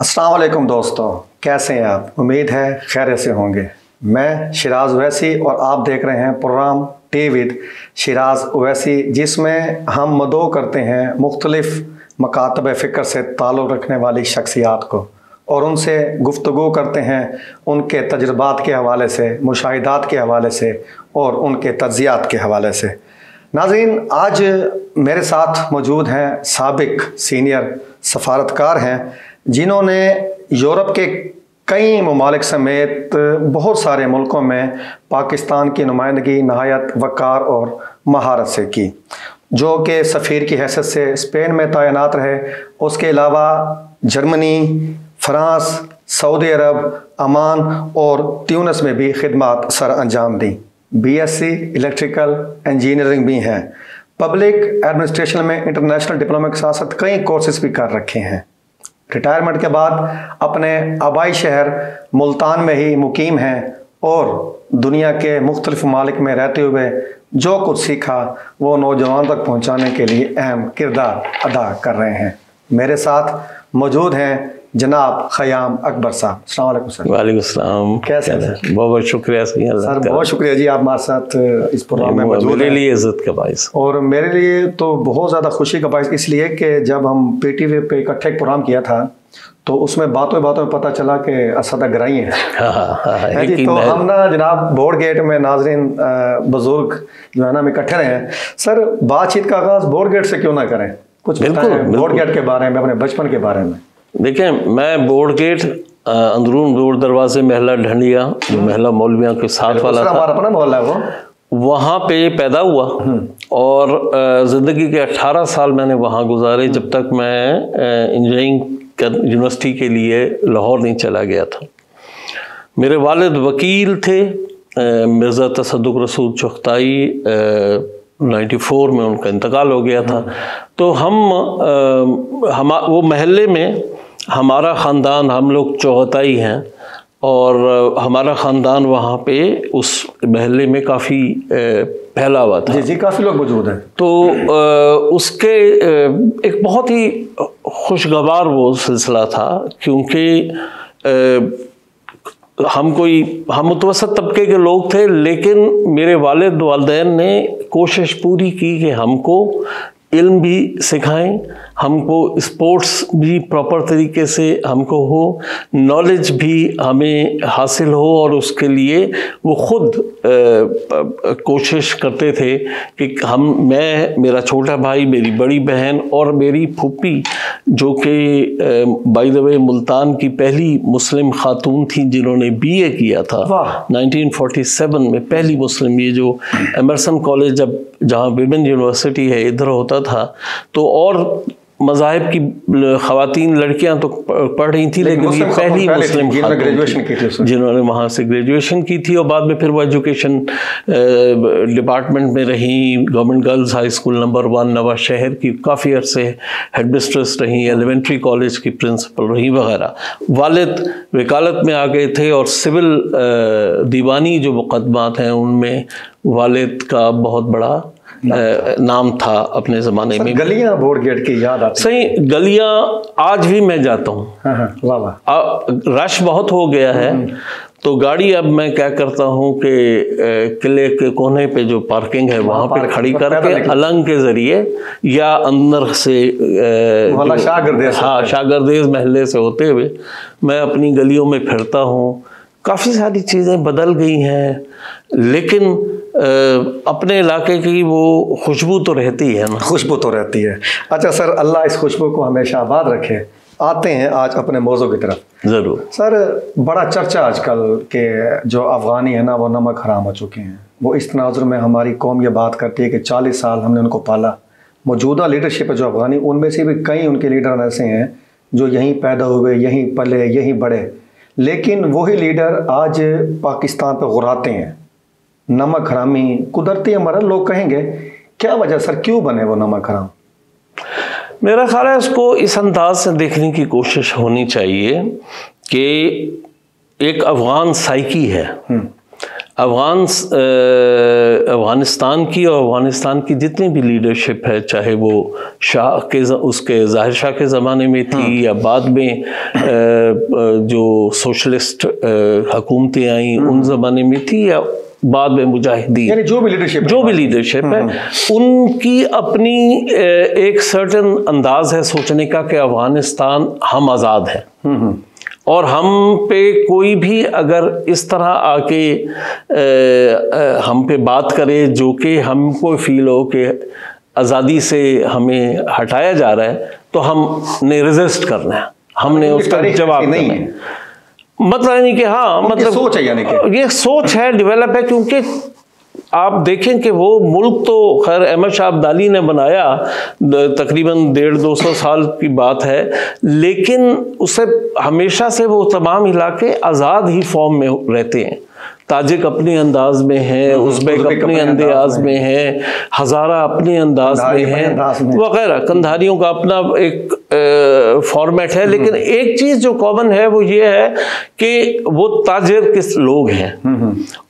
अस्सलाम वालेकुम दोस्तों, कैसे हैं आप? उम्मीद है खैर से होंगे। मैं शिराज ओवैसी और आप देख रहे हैं programme tea with Shiraz Owaisi, जिसमें हम मदो करते हैं मुख्तलिफ मकातब फ़िक्र से ताल्लुक़ रखने वाली शख्सियात को और उनसे गुफ्तगू करते हैं उनके तजुर्बात के हवाले से, मुशाहिदात के हवाले से और उनके तज्ज़ियात के हवाले से। नाज़रीन, आज मेरे साथ मौजूद हैं साबिक सीनियर सफारतकार हैं जिन्होंने यूरोप के कई ममालिक समेत बहुत सारे मुल्कों में पाकिस्तान की नुमाइंदगी नहायत वक़ार और महारत से की, जो कि सफ़ीर की हैसियत से स्पेन में तैनात रहे। उसके अलावा जर्मनी, फ़्रांस, सऊदी अरब, अमान और ट्यूनिस में भी खिदमत सर अंजाम दी। BSc इलेक्ट्रिकल इंजीनियरिंग भी हैं। पब्लिक एडमिनिस्ट्रेशन में इंटरनेशनल डिप्लोमा के साथ साथ कई कोर्सेज भी कर रखे हैं। रिटायरमेंट के बाद अपने आबाई शहर मुल्तान में ही मुकीम हैं और दुनिया के मुख्तलिफ ममालिक में रहते हुए जो कुछ सीखा वो नौजवान तक पहुंचाने के लिए अहम किरदार अदा कर रहे हैं। मेरे साथ मौजूद हैं जनाब ख़याम अकबर साहब। अस्सलाम वालेकुम सर। वालेकुम सलाम। कैसे हैं सर? बहुत बहुत शुक्रिया सर, बहुत शुक्रिया जी, आप हमारे साथ इस प्रोग्राम में मौजूद हैं। मेरे लिए इज़्ज़त का बाइस और मेरे लिए तो बहुत ज़्यादा खुशी का बाइस इसलिए कि जब हम PTV पे इकट्ठे एक प्रोग्राम किया था तो उसमें बातों बातों में पता चला कि असद गराई हैं। है जी, तो हम ना जनाब बोर्ड गेट में नाजरीन बुजुर्ग जो है ना हम इकट्ठे रहे हैं। सर, बातचीत का आगाज़ बोर्ड गेट से क्यों ना करें? कुछ बताएं बोर्ड गेट के बारे में, अपने बचपन के बारे में। देखें, मैं बोर्ड गेट अंदरून बोर्ड दरवाजे महला ढंडिया, जो महला मौलवियों के साथ वाला था, हमारा अपना मोहल्ला है वो, वहाँ पे पैदा हुआ और ज़िंदगी के 18 साल मैंने वहाँ गुजारे, जब तक मैं इंजीनियरिंग यूनिवर्सिटी के लिए लाहौर नहीं चला गया था। मेरे वालिद वकील थे, मिर्ज़ा तसद्दुक़ रसूल चुग़ताई, 94 में उनका इंतकाल हो गया था। तो हम वो महल्ले में हमारा ख़ानदान, हम लोग चौगताई हैं और हमारा ख़ानदान वहाँ पे उस महल्ले में काफ़ी फैला हुआ था। जी जी, काफ़ी लोग मौजूद हैं। तो उसके एक बहुत ही खुशगवार वो सिलसिला था, क्योंकि हम मुतवसत तबके के लोग थे, लेकिन मेरे वालिद वालिदैन ने कोशिश पूरी की कि हमको इल्म भी सिखाएं, हमको स्पोर्ट्स भी प्रॉपर तरीके से हमको हो, नॉलेज भी हमें हासिल हो, और उसके लिए वो ख़ुद कोशिश करते थे कि मैं, मेरा छोटा भाई, मेरी बड़ी बहन और मेरी फूफी, जो कि बाय द वे मुल्तान की पहली मुस्लिम खातून थी जिन्होंने BA किया था 1947 में, पहली मुस्लिम। ये जो एमरसन कॉलेज अब जहाँ विमेन यूनिवर्सिटी है इधर होता था, तो और मज़ाहिब की ख़वातीन लड़कियां तो पढ़ रही थी, लेकिन ये पहली मुस्लिम ग्रेजुएशन की थी जिन्होंने वहाँ से ग्रेजुएशन की थी, और बाद में फिर वो एजुकेशन डिपार्टमेंट में रही। Government girls high school number 1 नवा शहर की काफ़ी अरसे हेड मिस्ट्रेस रही, एलिमेंट्री कॉलेज की प्रिंसिपल रही वगैरह। वालिद वकालत में आ गए थे और सिविल दीवानी जो मुकदमात हैं उनमें वालिद का बहुत बड़ा नाम था अपने ज़माने में। गलियां बोर्ड गेट की याद आती? सही, गलियां आज भी मैं जाता हूँ। वाह वाह। रश बहुत हो गया है, तो गाड़ी अब मैं क्या करता हूँ कि किले के कोने पे जो पार्किंग है वहाँ पे खड़ी करके अलंग के ज़रिए या अंदर से शाहगरदेज़ महल्ले से होते हुए मैं अपनी गलियों में फिरता हूँ। काफ़ी सारी चीज़ें बदल गई हैं, लेकिन अपने इलाके की वो खुशबू तो रहती है ना। खुशबू तो रहती है। अच्छा सर, अल्लाह इस खुशबू को हमेशा आबाद रखे। आते हैं आज अपने मौजू की तरफ। ज़रूर सर, बड़ा चर्चा आजकल के जो अफ़गानी है ना वो नमक हराम हो चुके हैं। वो इस तनाजुर में हमारी कौम ये बात करती है कि 40 साल हमने उनको पाला। मौजूदा लीडरशिप है जो अफ़गानी, उनमें से भी कई उनके लीडर ऐसे हैं जो यहीं पैदा हुए, यहीं पले, यहीं बढ़े, लेकिन वही लीडर आज पाकिस्तान पर गुराते हैं। नमक हरामी कुदरती हमारा लोग कहेंगे, क्या वजह सर, क्यों बने वो नमक हराम? मेरा ख्याल है इसको इस अंदाज से देखने की कोशिश होनी चाहिए कि एक अफ़गान साइकी है। अफ़गानिस्तान की और अफ़गानिस्तान की जितनी भी लीडरशिप है, चाहे वो शाह के उसके ज़ाहिर शाह के ज़माने में थी या बाद में जो सोशलिस्ट हुकूमतें आई उन ज़माने में थी या बाद में मुजाहिदीन, यानी जो भी लीडरशिप है, उनकी अपनी एक सर्टन अंदाज है सोचने का कि अफ़गानिस्तान हम आज़ाद हैं और हम पे कोई भी अगर इस तरह आके हम पे बात करे जो कि हमको फील हो कि आज़ादी से हमें हटाया जा रहा है, तो हमने रेजिस्ट करना है, हमने उसका जवाब नहीं है। मतलब यानी कि हाँ, मतलब सोच है, यानी कि ये सोच है, डेवलप है। क्योंकि आप देखें कि वो मुल्क तो खैर अहमद शाह अब्दाली ने बनाया, तकरीबन 150-200 साल की बात है, लेकिन उससे हमेशा से वो तमाम इलाके आज़ाद ही फॉर्म में रहते हैं। ताजिक अपने अंदाज में है, उज़्बेक अपने अंदाज में है, हज़ारा अपने अंदाज में है वगैरह, कंधारियों का अपना एक फॉर्मेट है। लेकिन एक चीज़ जो कॉमन है वो ये है कि वो ताजिर किस लोग हैं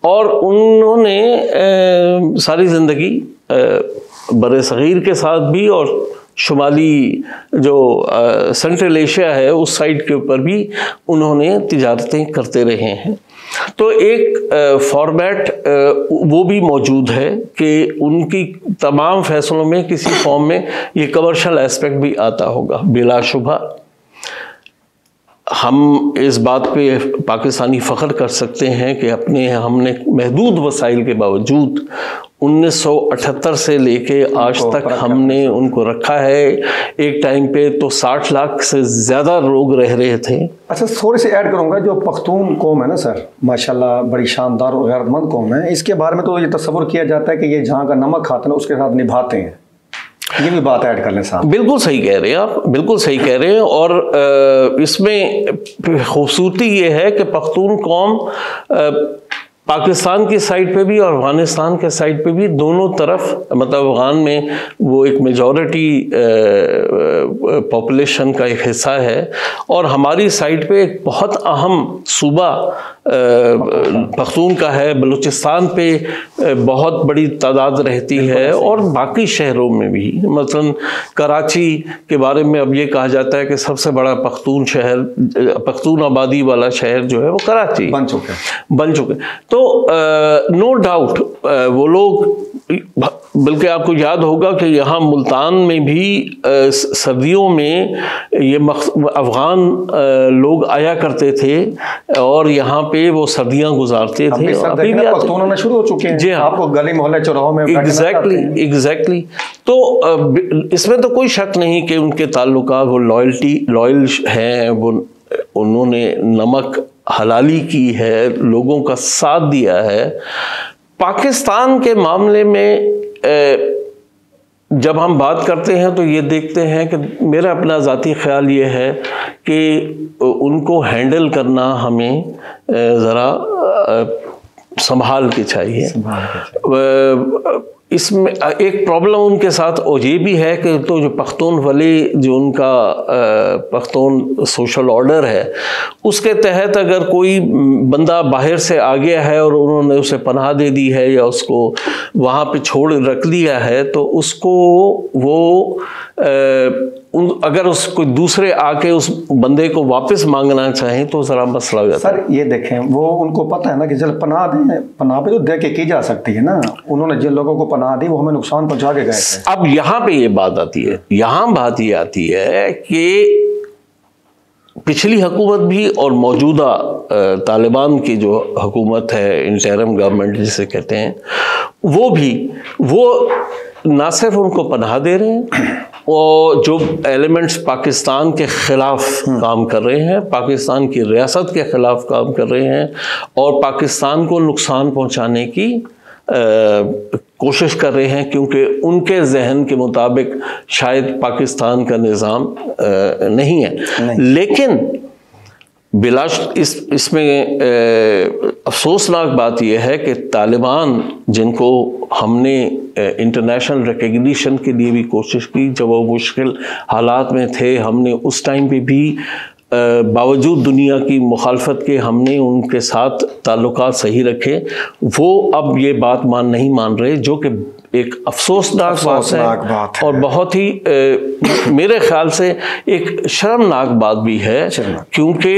और उन्होंने सारी ज़िंदगी बरे सग़ीर के साथ भी और शुमाली जो सेंट्रल एशिया है उस साइड के ऊपर भी उन्होंने तिजारतें करते रहे हैं। तो एक फॉर्मेट वो भी मौजूद है कि उनकी तमाम फैसलों में किसी फॉर्म में ये कमर्शियल एस्पेक्ट भी आता होगा। बिलाशुबा हम इस बात पे पाकिस्तानी फ़ख्र कर सकते हैं कि हमने महदूद वसाइल के बावजूद 1978 से लेके आज तक हमने उनको रखा है। एक टाइम पे तो 60 लाख से ज़्यादा लोग रह रहे थे। अच्छा, थोड़े से ऐड करूँगा, जो पख्तून कौम है ना सर, माशाल्लाह बड़ी शानदार और गैरतमंद कौम है। इसके बारे में तो ये तस्वुर किया जाता है कि ये जहाँ का नमक खाते हैं उसके साथ निभाते हैं। ये भी बात ऐड कर लें साहब। बिल्कुल सही कह रहे हैं आप, बिल्कुल सही कह रहे हैं। और इसमें खूबसूरती ये है कि पख्तून कौम पाकिस्तान की साइड पे भी और अफ़गानिस्तान के साइड पे भी दोनों तरफ, मतलब अफ़गान में वो एक मेजॉरिटी पॉपुलेशन का एक हिस्सा है और हमारी साइड पे एक बहुत अहम सूबा पख्तून का है। बलूचिस्तान पे बहुत बड़ी तादाद रहती है और बाकी शहरों में भी, मसलन कराची के बारे में अब ये कहा जाता है कि सबसे बड़ा पख्तून शहर, पख्तून आबादी वाला शहर जो है वो कराची बन चुके। तो नो डाउट वो लोग, बल्कि आपको याद होगा कि यहाँ मुल्तान में भी सर्दियों में ये अफ़गान लोग आया करते थे और यहाँ पे वो सर्दियाँ गुजारते थे। अभी भी पख्तून शुरू हो चुके हैं जी, आपको गली मोहल्ले चौराहों में एग्जैक्टली। तो इसमें तो कोई शक नहीं कि उनके ताल्लुकात वो लॉयल हैं, वो उन्होंने नमक हलाली की है, लोगों का साथ दिया है। पाकिस्तान के मामले में जब हम बात करते हैं तो ये देखते हैं कि मेरा अपना ज़ाती ख्याल ये है कि उनको हैंडल करना हमें ज़रा संभाल के चाहिए। इसमें एक प्रॉब्लम उनके साथ और ये भी है कि तो जो पख्तून वाले जो उनका पख्तून सोशल ऑर्डर है उसके तहत अगर कोई बंदा बाहर से आ गया है और उन्होंने उसे पनाह दे दी है या उसको वहाँ पे छोड़ रख दिया है तो उसको वो अगर उसको दूसरे आके उस बंदे को वापस मांगना चाहें तो ज़रा मसला हो जाता है। सर ये देखें, वो उनको पता है ना कि जब पनाह दें, पनाह पे तो दे के की जा सकती है ना। उन्होंने जिन लोगों को पनाह दी वो हमें नुकसान पहुंचा के गए थे। अब यहाँ पे ये बात आती है, यहाँ बात ये आती है कि पिछली हुकूमत भी और मौजूदा तालिबान की जो हुकूमत है, इंटरिम गवर्नमेंट जिसे कहते हैं, वो ना सिर्फ उनको पनाह दे रहे हैं और जो एलिमेंट्स पाकिस्तान के ख़िलाफ़ काम कर रहे हैं, पाकिस्तान की रियासत के ख़िलाफ़ काम कर रहे हैं और पाकिस्तान को नुकसान पहुंचाने की कोशिश कर रहे हैं, क्योंकि उनके जहन के मुताबिक शायद पाकिस्तान का निज़ाम नहीं है। लेकिन इसमें अफसोसनाक बात यह है कि तालिबान, जिनको हमने इंटरनेशनल रिकग्निशन के लिए भी कोशिश की, जब वो मुश्किल हालात में थे, हमने उस टाइम पे भी बावजूद दुनिया की मुखालफत के हमने उनके साथ ताल्लुकात सही रखे, वो अब ये बात नहीं मान रहे, जो कि एक अफसोसनाक बात है और बहुत ही मेरे ख्याल से एक शर्मनाक बात भी है, क्योंकि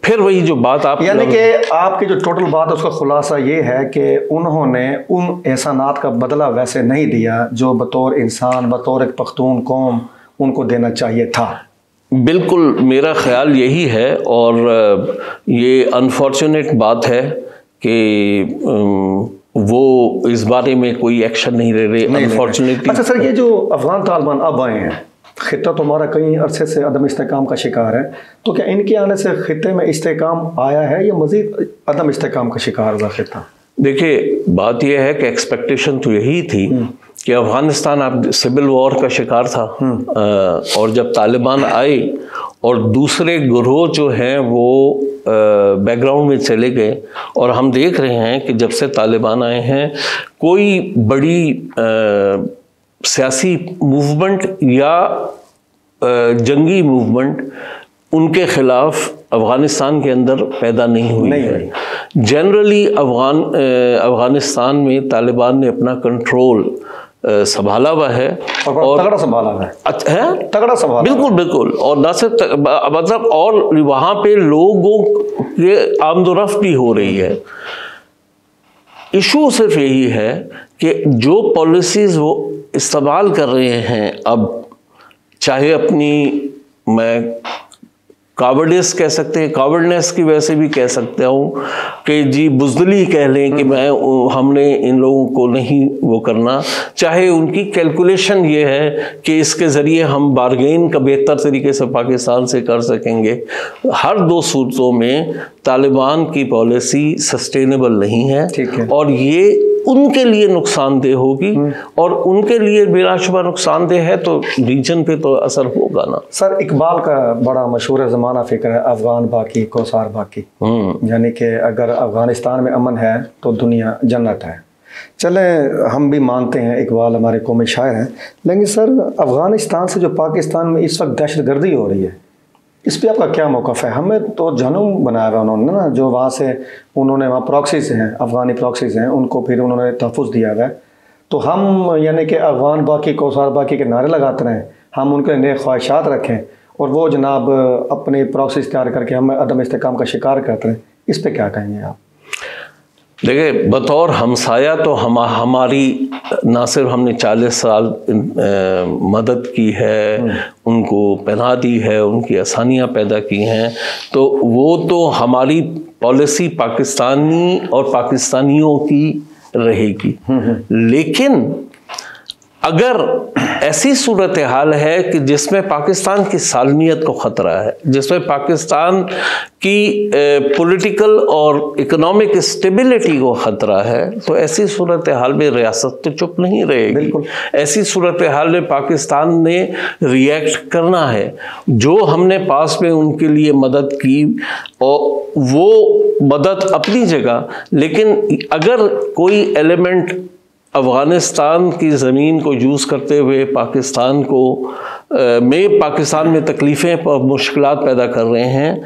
फिर वही जो बात आप यानी कि आपकी जो टोटल बात है उसका खुलासा ये है कि उन्होंने उन एहसानात का बदला वैसे नहीं दिया जो बतौर इंसान, बतौर एक पख्तून कौम उनको देना चाहिए था। बिल्कुल मेरा ख्याल यही है, और ये अनफॉर्चुनेट बात है कि वो इस बारे में कोई एक्शन नहीं ले रहे, अनफॉर्चुनेटली। अच्छा सर, ये जो अफगान तालिबान अब आए हैं, खित्ता तो हमारा कई अरसे से अदम इस्तेकाम का शिकार है, तो क्या इनके आने से खित्ते में इस्तेकाम आया है या मजीद अदम इस्तेकाम का शिकार है खित्ता? देखिए, बात यह है कि एक्सपेक्टेशन तो यही थी कि अफगानिस्तान अब सिविल वॉर का शिकार था, और जब तालिबान आए और दूसरे ग्रोह जो हैं वो बैकग्राउंड में चले गए, और हम देख रहे हैं कि जब से तालिबान आए हैं कोई बड़ी सियासी मूवमेंट या जंगी मूवमेंट उनके खिलाफ अफ़गानिस्तान के अंदर पैदा नहीं हुई है। जनरली अफ़गानिस्तान में तालिबान ने अपना कंट्रोल संभाला हुआ है, और तगड़ा संभाला है। अच्छा है, तगड़ा संभाला, बिल्कुल बिल्कुल। और न सिर्फ मतलब, और वहाँ पे लोगों के आमदोरफ्त भी हो रही है। इशू सिर्फ यही है कि जो पॉलिसीज़ वो इस्तेमाल कर रहे हैं अब, चाहे अपनी, मैं कावर्डिस कह सकते हैं, कावर्डनेस की वजह से भी कह सकता हूँ कि जी बुज़दिली कह लें कि हमने इन लोगों को नहीं वो करना, चाहे उनकी कैलकुलेशन ये है कि इसके ज़रिए हम बारगेन का बेहतर तरीके से पाकिस्तान से कर सकेंगे। हर दो सूरतों में तालिबान की पॉलिसी सस्टेनेबल नहीं है, और ये उनके लिए नुकसानदेह होगी, और उनके लिए बिलाशुबा नुकसानदेह है, तो रीजन पे तो असर होगा ना। सर, इकबाल का बड़ा मशहूर ज़माना फ़िक्र है, अफ़गान बाकी कौसार बाकी, यानी कि अगर अफ़गानिस्तान में अमन है तो दुनिया जन्नत है। चले, हम भी मानते हैं इकबाल हमारे कौमी शायर हैं, लेकिन सर अफ़गानिस्तान से जो पाकिस्तान में इस वक्त दहशतगर्दी हो रही है, इस पर आपका क्या मौक़िफ़ है? हमें तो जहनुम बनाया हुआ उन्होंने ना, जो वहाँ से उन्होंने वहाँ प्रॉक्सीज़ हैं, अफ़गानी प्रॉक्सीज़ हैं, उनको फिर उन्होंने तहफ़्फ़ुज़ दिया हुआ है, तो हम यानी कि अफ़गान बाकी कौसार बाकी के नारे लगाते रहें, हम उनके नए ख्वाहिशात रखें, और वो जनाब अपने प्रॉक्सीज़ तैयार करके हमें अदम इस्तेकाम का शिकार करते हैं, इस पर क्या कहेंगे आप? देखिए, बतौर हमसाया तो हमारी ना सिर्फ हमने 40 साल मदद की है, उनको पनाह दी है, उनकी आसानियाँ पैदा की हैं, तो वो तो हमारी पॉलिसी पाकिस्तानी और पाकिस्तानियों की रहेगी। लेकिन अगर ऐसी सूरत हाल है कि जिसमें पाकिस्तान की सालमियत को ख़तरा है, जिसमें पाकिस्तान की पॉलिटिकल और इकोनॉमिक स्टेबिलिटी को ख़तरा है, तो ऐसी सूरत हाल में रियासत तो चुप नहीं रहेगी। ऐसी सूरत हाल में पाकिस्तान ने रिएक्ट करना है। जो हमने पास में उनके लिए मदद की, और वो मदद अपनी जगह, लेकिन अगर कोई एलिमेंट अफ़गानिस्तान की ज़मीन को यूज़ करते हुए पाकिस्तान में तकलीफ़ें और मुश्किलात पैदा कर रहे हैं,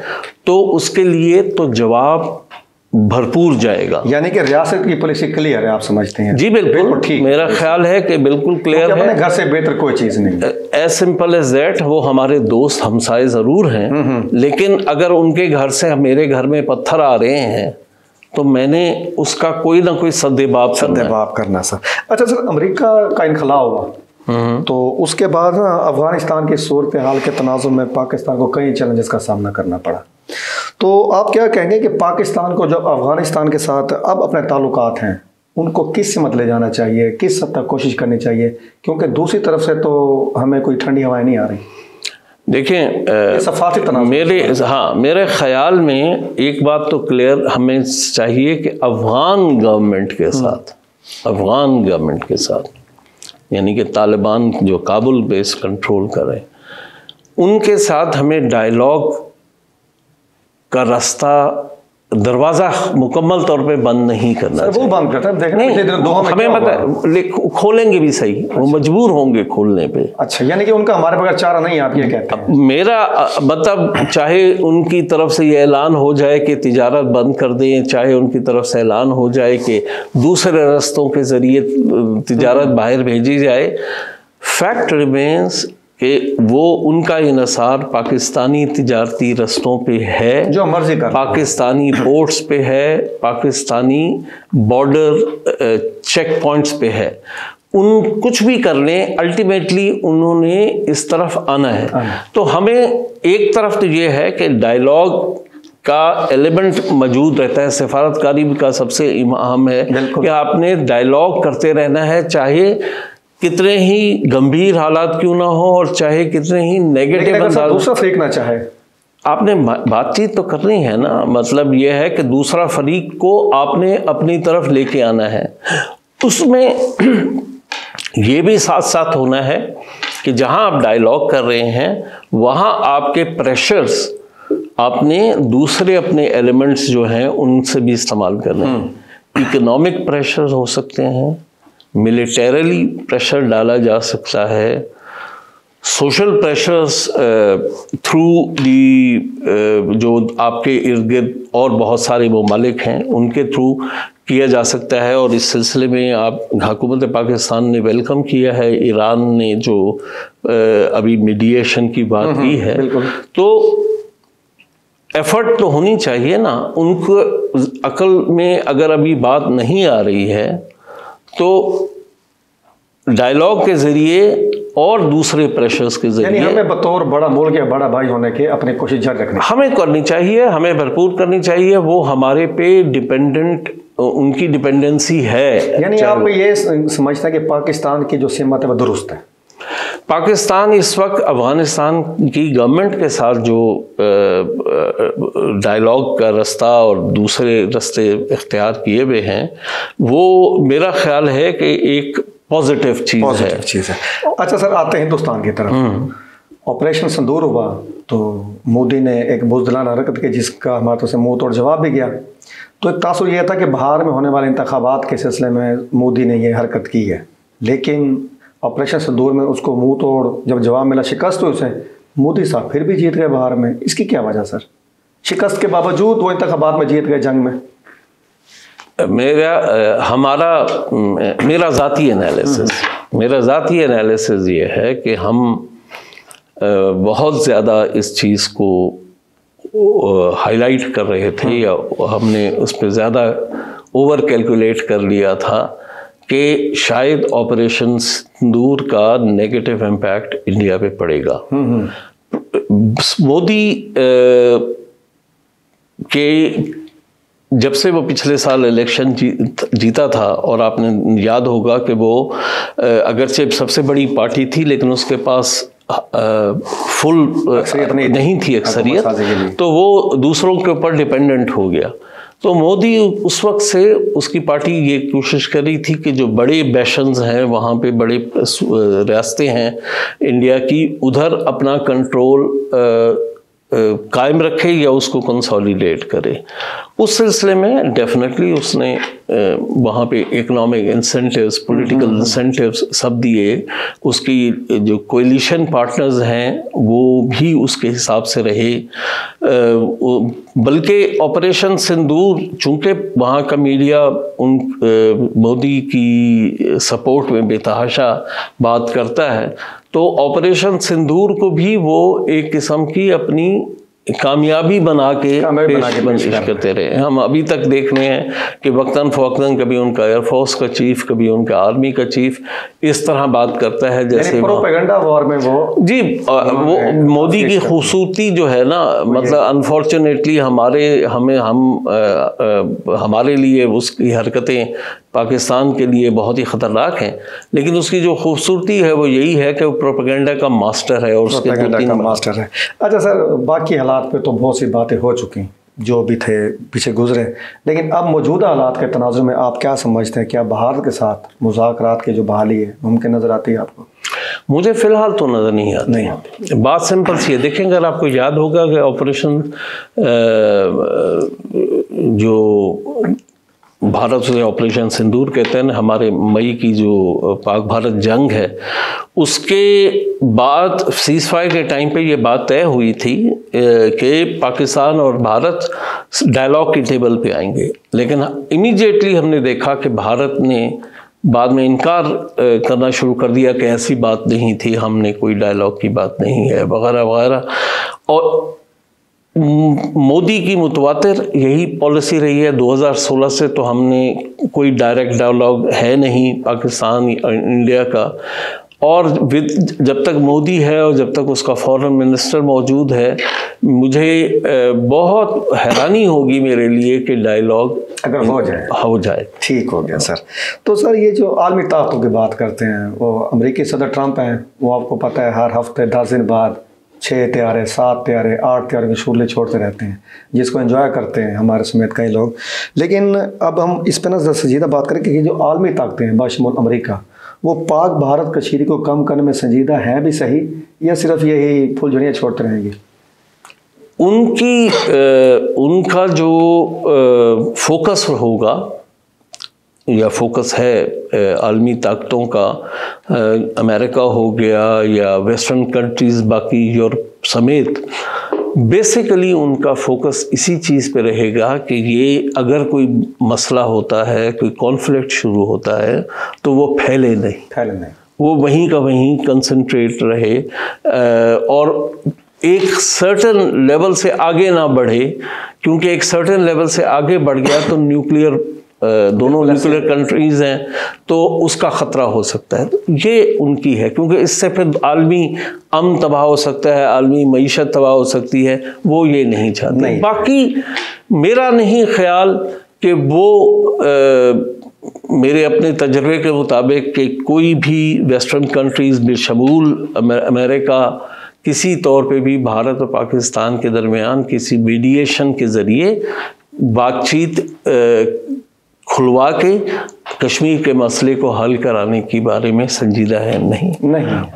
तो उसके लिए तो जवाब भरपूर जाएगा। यानी कि रियासत की पॉलिसी क्लियर है, आप समझते हैं? जी बिल्कुल ठीक, मेरा ख्याल है कि बिल्कुल क्लियर है। अपने घर से बेहतर कोई चीज़ नहीं, एज सिंपल एज दैट। वो हमारे दोस्त हमसाए ज़रूर हैं, लेकिन अगर उनके घर से मेरे घर में पत्थर आ रहे हैं, तो मैंने उसका कोई ना कोई सद्देबाब करना सर। अच्छा सर, अमेरिका का इनखला हुआ, तो उसके बाद ना अफगानिस्तान की सूरत हाल के तनाज़ुर में पाकिस्तान को कई चैलेंजेस का सामना करना पड़ा। तो आप क्या कहेंगे कि पाकिस्तान को जो अफगानिस्तान के साथ अब अपने ताल्लुकात हैं, उनको किस समत ले जाना चाहिए, किस हद तक कोशिश करनी चाहिए, क्योंकि दूसरी तरफ से तो हमें कोई ठंडी हवाएं नहीं आ रही? देखें, मेरे ख्याल में एक बात तो क्लियर हमें चाहिए कि अफ़गान गवर्नमेंट के साथ यानी कि तालिबान जो काबुल बेस कंट्रोल करे, उनके साथ हमें डायलॉग का रास्ता दरवाज़ा मुकम्मल तौर पे बंद नहीं करना वो बंद करते हैं, देखने नहीं, हमें मतलब खोलेंगे भी सही। अच्छा। वो मजबूर होंगे खोलने पे। अच्छा, यानी कि उनका हमारे बगैर चारा नहीं, आप ये कहते हैं? मेरा मतलब चाहे उनकी तरफ से ये ऐलान हो जाए कि तिजारत बंद कर दें, चाहे उनकी तरफ से ऐलान हो जाए कि दूसरे रास्तों के ज़रिए तिजारत बाहर भेजी जाए, फैक्ट रिमेंस कि वो उनका इन्हिसार पाकिस्तानी तिजारती रस्तों पे है, जो मर्जी कर, पाकिस्तानी पोर्ट्स पे है, पाकिस्तानी बॉर्डर चेक पॉइंट्स पे है। उन कुछ भी कर लें, अल्टीमेटली उन्होंने इस तरफ आना है। तो हमें एक तरफ तो ये है कि डायलॉग का एलिमेंट मौजूद रहता है, सफारतकारी का सबसे अहम है कि आपने डायलॉग करते रहना है, चाहे कितने ही गंभीर हालात क्यों ना हो और चाहे कितने ही नेगेटिव दूसरा फेंकना चाहे, आपने बातचीत तो करनी है ना। मतलब यह है कि दूसरा फरीक को आपने अपनी तरफ लेके आना है। उसमें ये भी साथ साथ होना है कि जहां आप डायलॉग कर रहे हैं वहां आपके प्रेशर्स आपने दूसरे अपने एलिमेंट्स जो हैं उनसे भी इस्तेमाल करने हैं। इकोनॉमिक प्रेशर हो सकते हैं, मिलिटरीली प्रेशर डाला जा सकता है, सोशल प्रेशर्स थ्रू दी जो आपके इर्द गिर्द और बहुत सारे ममालिक हैं उनके थ्रू किया जा सकता है। और इस सिलसिले में आप हुकूमत पाकिस्तान ने वेलकम किया है, ईरान ने जो अभी मीडिएशन की बात की है, तो एफर्ट तो होनी चाहिए ना। उनको अकल में अगर अभी बात नहीं आ रही है तो डायलॉग के ज़रिए और दूसरे प्रेशर्स के ज़रिए हमें बतौर बड़ा मुल्क या बड़ा भाई होने के अपनी कोशिश जारी रखनी हमें करनी चाहिए, हमें भरपूर करनी चाहिए। वो हमारे पे डिपेंडेंट, उनकी डिपेंडेंसी है। यानी आप ये समझते हैं कि पाकिस्तान की जो सीमा है वो दुरुस्त है? पाकिस्तान इस वक्त अफ़गानिस्तान की गवर्नमेंट के साथ जो डायलॉग का रास्ता और दूसरे रास्ते इख्तियार किए हुए हैं, वो मेरा ख्याल है कि एक पॉजिटिव चीज़ है। अच्छा सर, आते हैं हिंदुस्तान की तरफ। ऑपरेशन सिंदूर हुआ तो मोदी ने एक बुज़दिलाना हरकत की जिसका हमारे तो से मुंह तोड़ जवाब भी गया। तो एक तासुर यह था कि बाहर में होने वाले इंतखाबात के सिलसिले में मोदी ने यह हरकत की है, लेकिन ऑपरेशन सिंदूर में उसको मुंह तोड़ जब जवाब मिला, शिकस्त हुई उसे, मोदी साहब फिर भी जीत गए बाहर में। इसकी क्या वजह सर? शिकस्त के बावजूद वो इंतखाबात में जीत गए जंग में। मेरा ज़ाती एनालिसिस ये है कि हम बहुत ज़्यादा इस चीज़ को हाईलाइट कर रहे थे या हमने उस पर ज़्यादा ओवर कैलकुलेट कर लिया था कि शायद ऑपरेशन सिंदूर का नेगेटिव इम्पैक्ट इंडिया पे पड़ेगा। मोदी के जब से वो पिछले साल इलेक्शन जीता था, और आपने याद होगा कि वो अगरचे सबसे बड़ी पार्टी थी लेकिन उसके पास फुल नहीं थी अक्सरियत, तो वो दूसरों के ऊपर डिपेंडेंट हो गया। तो मोदी उस वक्त से उसकी पार्टी ये कोशिश कर रही थी कि जो बड़े बेशंस हैं वहाँ पे, बड़े रियासतें हैं इंडिया की, उधर अपना कंट्रोल कायम रखे या उसको कंसोलिडेट करे। उस सिलसिले में डेफिनेटली उसने वहाँ पे इकोनॉमिक इंसेंटिव्स, पॉलिटिकल इंसेंटिव्स सब दिए। उसकी जो कोलिशन पार्टनर्स हैं वो भी उसके हिसाब से रहे। बल्कि ऑपरेशन सिंदूर, चूँकि वहाँ का मीडिया मोदी की सपोर्ट में बेतहाशा बात करता है, तो ऑपरेशन सिंदूर को भी वो एक किस्म की अपनी कामयाबी बना के पेश करते रहे। हम अभी तक देख रहे हैं कि वक्तन फ़वक्तन कभी उनका एयरफोर्स का चीफ, कभी उनका आर्मी का चीफ इस तरह बात करता है जैसे प्रोपेगेंडा वॉर में वो जी वो मोदी की खूबसूरती जो है ना, मतलब अनफॉर्चुनेटली हमारे लिए उसकी हरकतें पाकिस्तान के लिए बहुत ही ख़तरनाक हैं, लेकिन उसकी जो खूबसूरती है वो यही है कि वो प्रोपेगेंडा का मास्टर है और उसके मास्टर है। अच्छा सर, बाकी हालात पे तो बहुत सी बातें हो चुकी, जो भी थे पीछे गुजरे, लेकिन अब मौजूदा हालात के तनाजुर में आप क्या समझते हैं, क्या भारत के साथ मुज़ाकरात की जो बहाली है मुमकिन नज़र आती है आपको? मुझे फ़िलहाल तो नज़र नहीं आती। बात सिंपल सी है, देखें अगर आपको याद होगा कि ऑपरेशन जो भारत से ऑपरेशन सिंदूर कहते हैं, हमारे मई की जो पाक भारत जंग है, उसके बाद सीज़ फायर के टाइम पे ये बात तय हुई थी कि पाकिस्तान और भारत डायलॉग की टेबल पे आएंगे। लेकिन इमीडिएटली हमने देखा कि भारत ने बाद में इनकार करना शुरू कर दिया कि ऐसी बात नहीं थी, हमने कोई डायलॉग की बात नहीं है वगैरह वगैरह। और मोदी की मुतवातिर यही पॉलिसी रही है 2016 से, तो हमने कोई डायरेक्ट डायलॉग है नहीं पाकिस्तान इंडिया का। और जब तक मोदी है और जब तक उसका फॉरेन मिनिस्टर मौजूद है, मुझे बहुत हैरानी होगी मेरे लिए कि डायलॉग अगर हो जाए। ठीक हो गया सर। तो सर ये जो आलमी ताकतों की बात करते हैं, वो अमेरिकी सदर ट्रंप हैं, वो आपको पता है हर हफ्ते 10 दिन बाद 6 त्यारे, 7 त्यारे, 8 त्यारे के शूले छोड़ते रहते हैं, जिसको एंजॉय करते हैं हमारे समेत कई लोग। लेकिन अब हम इस पर ना संजीदा बात करें कि जो आलमी ताकतें हैं बाशमूल अमेरिका, वो पाक भारत कशीरी को कम करने में संजीदा है भी सही, या सिर्फ यही फुलझड़ियाँ छोड़ते रहेंगे? उनका जो फोकस होगा या फोकस है आलमी ताकतों का, अमेरिका हो गया या वेस्टर्न कंट्रीज़ बाकी यूरोप समेत, बेसिकली उनका फोकस इसी चीज़ पे रहेगा कि ये अगर कोई मसला होता है, कोई कॉन्फ्लिक्ट शुरू होता है, तो वो फैले नहीं, वो वहीं का वहीं कंसंट्रेट रहे और एक सर्टेन लेवल से आगे ना बढ़े, क्योंकि एक सर्टेन लेवल से आगे बढ़ गया तो दोनों न्यूक्लियर कंट्रीज हैं, तो उसका ख़तरा हो सकता है। तो ये उनकी है, क्योंकि इससे फिर आलमी अमन तबाह हो सकता है, आलमी मईशत तबाह हो सकती है, वो ये नहीं चाहते। बाकी मेरा नहीं ख्याल कि वो मेरे अपने तजर्बे के मुताबिक कि कोई भी वेस्टर्न कंट्रीज़ बेशमूल अमेरिका किसी तौर पे भी भारत और पाकिस्तान के दरमियान किसी मीडिएशन के ज़रिए बातचीत खुलवा के कश्मीर के मसले को हल कराने के बारे में संजीदा है नहीं।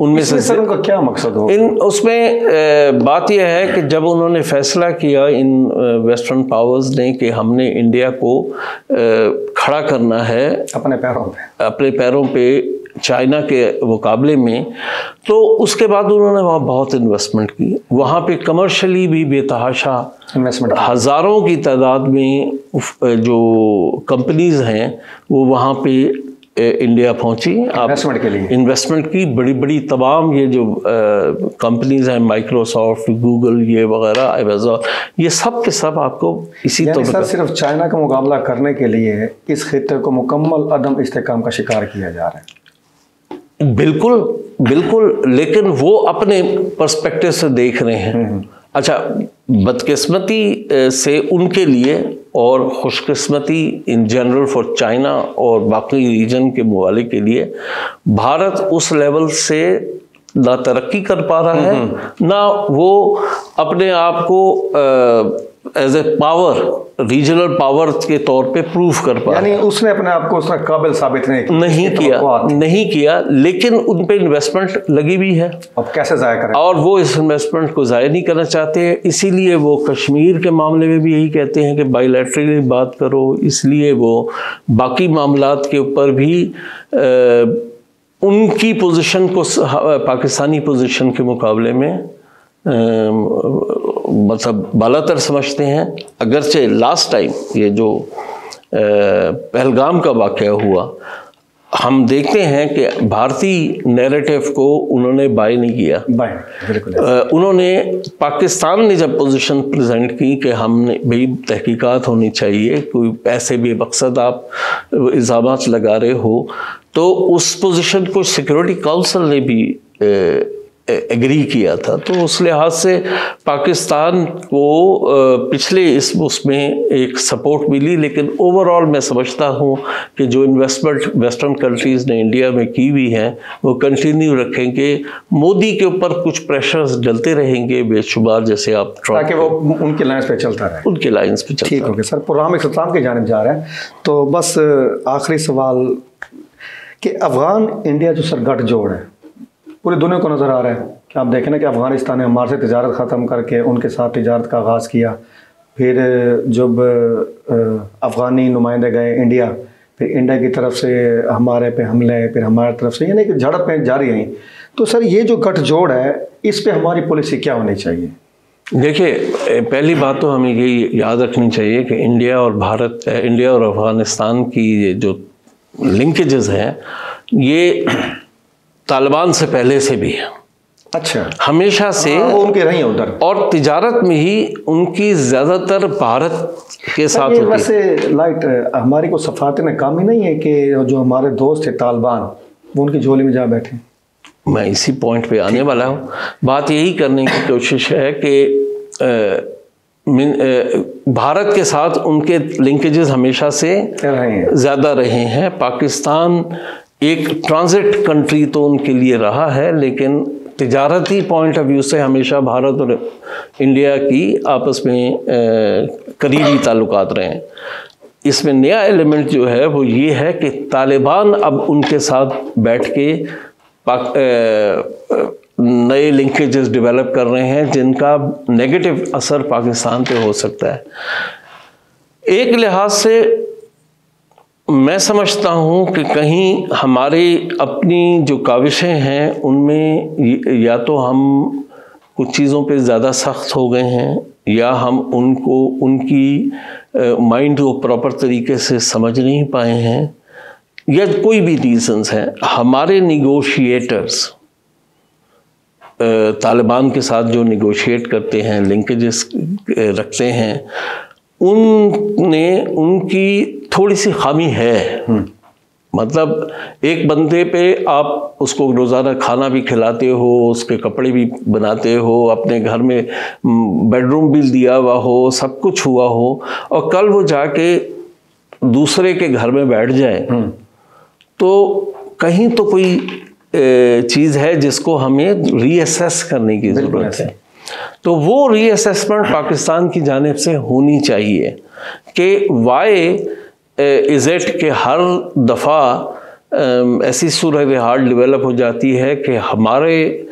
उनमें से सर उनका क्या मकसद हो? उसमें बात यह है कि जब उन्होंने फैसला किया इन वेस्टर्न पावर्स ने कि हमने इंडिया को खड़ा करना है अपने पैरों पे चाइना के मुकाबले में, तो उसके बाद उन्होंने वहाँ बहुत इन्वेस्टमेंट की, वहाँ पे कमर्शियली भी बेतहाशा इन्वेस्टमेंट, हज़ारों की तादाद में जो कंपनीज़ हैं वो वहाँ पे इंडिया पहुँची इन्वेस्टमेंट की। बड़ी बड़ी तमाम ये जो कंपनीज़ हैं, माइक्रोसॉफ्ट, गूगल, ये वगैरह, अमेज़न, ये सब के सब आपको इसी तरह सिर्फ चाइना का मुकाबला करने के लिए इस खित्ते को मुकम्मल अदम इस्तेहकाम का शिकार किया जा रहा है। बिल्कुल, लेकिन वो अपने पर्सपेक्टिव से देख रहे हैं। अच्छा, बदकिस्मती से उनके लिए और खुशकिस्मती इन जनरल फॉर चाइना और बाकी रीजन के ममालिक के लिए, भारत उस लेवल से ना तरक्की कर पा रहा है, ना वो अपने आप को as a power, regional power के तौर पे प्रूव कर पा, यानी उसने अपने आप को उसका काबिल साबित नहीं किया, लेकिन उन पे इन्वेस्टमेंट लगी भी है। अब कैसे ज़ाया करें? और वो इस इन्वेस्टमेंट को ज़ाया नहीं करना चाहते हैं, इसीलिए वो कश्मीर के मामले में भी यही कहते हैं कि बायलैटरली बात करो, इसलिए वो बाकी मामलात के ऊपर भी उनकी पोजीशन को पाकिस्तानी पोजीशन के मुकाबले में मतलब बालातर समझते हैं। अगरचे लास्ट टाइम ये जो पहलगाम का वाक़या हुआ, हम देखते हैं कि भारतीय नैरेटिव को उन्होंने बाय नहीं किया। उन्होंने, पाकिस्तान ने जब पोजीशन प्रेजेंट की कि हमने भाई तहकीकात होनी चाहिए, कोई ऐसे भी मकसद आप इल्ज़ामात लगा रहे हो, तो उस पोजीशन को सिक्योरिटी काउंसिल ने भी एग्री किया था। तो उस लिहाज से पाकिस्तान को पिछले इस उसमें एक सपोर्ट मिली, लेकिन ओवरऑल मैं समझता हूँ कि जो इन्वेस्टमेंट वेस्टर्न कंट्रीज़ ने इंडिया में की हुई है वो कंटिन्यू रखेंगे। मोदी के ऊपर कुछ प्रेशर्स डलते रहेंगे बेशुमार, जैसे आप ताकि वो उनके लाइन्स पे चलता रहे, उनके लाइन्स पे चलता। ठीक हो गया सर, प्रोग्राम इख्तिताम की जानिब जा रहे हैं। तो बस आखिरी सवाल कि अफ़गान इंडिया जो सर गठजोड़ है पूरी दुनिया को नज़र आ रहा है कि आप देखें ना कि अफ़गानिस्तान ने हमारे से तिजारत ख़त्म करके उनके साथ तिजारत का आगाज़ किया, फिर जब अफ़गानी नुमाइंदे गए इंडिया, फिर इंडिया की तरफ से हमारे पे हमले, फिर हमारी तरफ से, यानी कि झड़पें जारी रहीं। तो सर ये जो गठजोड़ है इस पे हमारी पॉलिसी क्या होनी चाहिए? देखिए, पहली बात तो हमें ये याद रखनी चाहिए कि इंडिया और अफ़गानिस्तान की जो लिंकेजेस हैं ये तालिबान से पहले से भी है। अच्छा, हमेशा से वो उनके रही है उधर, और तिजारत में ही उनकी ज़्यादातर भारत के साथ होती है। वैसे लाइट हमारी को सफारत में काम ही नहीं है कि जो हमारे दोस्त थे तालिबान वो उनकी झोली में जा बैठे। मैं इसी पॉइंट पे आने वाला हूँ। बात यही करने की कोशिश है कि भारत के साथ उनके लिंकेजेस हमेशा से ज़्यादा रहे हैं। पाकिस्तान एक ट्रांजिट कंट्री तो उनके लिए रहा है, लेकिन तिजारती पॉइंट ऑफ व्यू से हमेशा भारत और इंडिया की आपस में करीबी ताल्लुकात रहे हैं। इसमें नया एलिमेंट जो है वो ये है कि तालिबान अब उनके साथ बैठ के नए लिंकेजेस डेवलप कर रहे हैं जिनका नेगेटिव असर पाकिस्तान पे हो सकता है। एक लिहाज से मैं समझता हूँ कि कहीं हमारी अपनी जो काविशें हैं उनमें या तो हम कुछ चीज़ों पे ज़्यादा सख्त हो गए हैं, या हम उनकी माइंड को प्रॉपर तरीके से समझ नहीं पाए हैं, या कोई भी रीजंस हैं। हमारे निगोशिएटर्स तालिबान के साथ जो निगोशिएट करते हैं, लिंकेजेस रखते हैं, उनकी थोड़ी सी खामी है। मतलब एक बंदे पे आप उसको रोज़ाना खाना भी खिलाते हो, उसके कपड़े भी बनाते हो, अपने घर में बेडरूम बिल दिया हुआ हो, सब कुछ हुआ हो, और कल वो जाके दूसरे के घर में बैठ जाए तो कहीं तो कोई चीज़ है जिसको हमें रीअसेस करने की ज़रूरत है। तो वो रीअसेसमेंट पाकिस्तान की जानिब से होनी चाहिए कि वाई इज़ इट कि हर दफ़ा ऐसी सूरत हाल डेवलप हो जाती है कि हमारे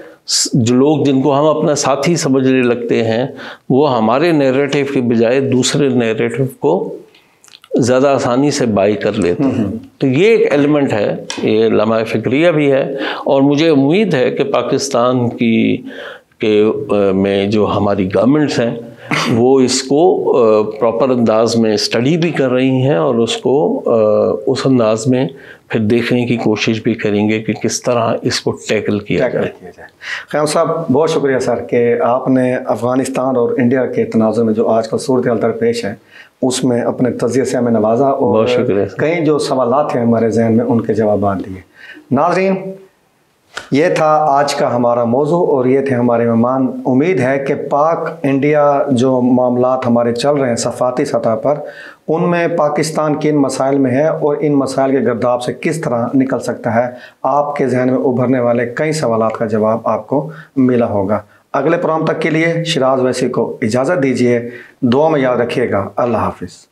जो लोग जिनको हम अपना साथी समझने लगते हैं वो हमारे नैरेटिव के बजाय दूसरे नैरेटिव को ज़्यादा आसानी से बाई कर लेते हैं। तो ये एक एलिमेंट है, ये लम्हा फ़िक्रिया भी है, और मुझे उम्मीद है कि पाकिस्तान में जो हमारी गवर्नमेंट्स हैं वो इसको प्रॉपर अंदाज में स्टडी भी कर रही हैं और उसको उस अंदाज में फिर देखने की कोशिश भी करेंगे कि किस तरह इसको टैकल किया जाए। ख़याम साहब, बहुत शुक्रिया सर कि आपने अफ़गानिस्तान और इंडिया के तनाज़ुर में जो आजकल सूरत हाल दरपेश है उसमें अपने तज़किये से हमें नवाजा, और कई जो सवालात हैं हमारे जहन में उनके जवाब दिए। नाज़रीन, ये था आज का हमारा मौजू और ये थे हमारे मेहमान। उम्मीद है कि पाक इंडिया जो मामलात हमारे चल रहे हैं सफ़ाती सतह पर, उनमें पाकिस्तान किन मसाइल में है और इन मसाइल के गर्दाब से किस तरह निकल सकता है, आपके जहन में उभरने वाले कई सवालात का जवाब आपको मिला होगा। अगले प्रोग्राम तक के लिए शिराज वैसी को इजाज़त दीजिए। दुआ में याद रखिएगा। अल्लाह हाफिज़।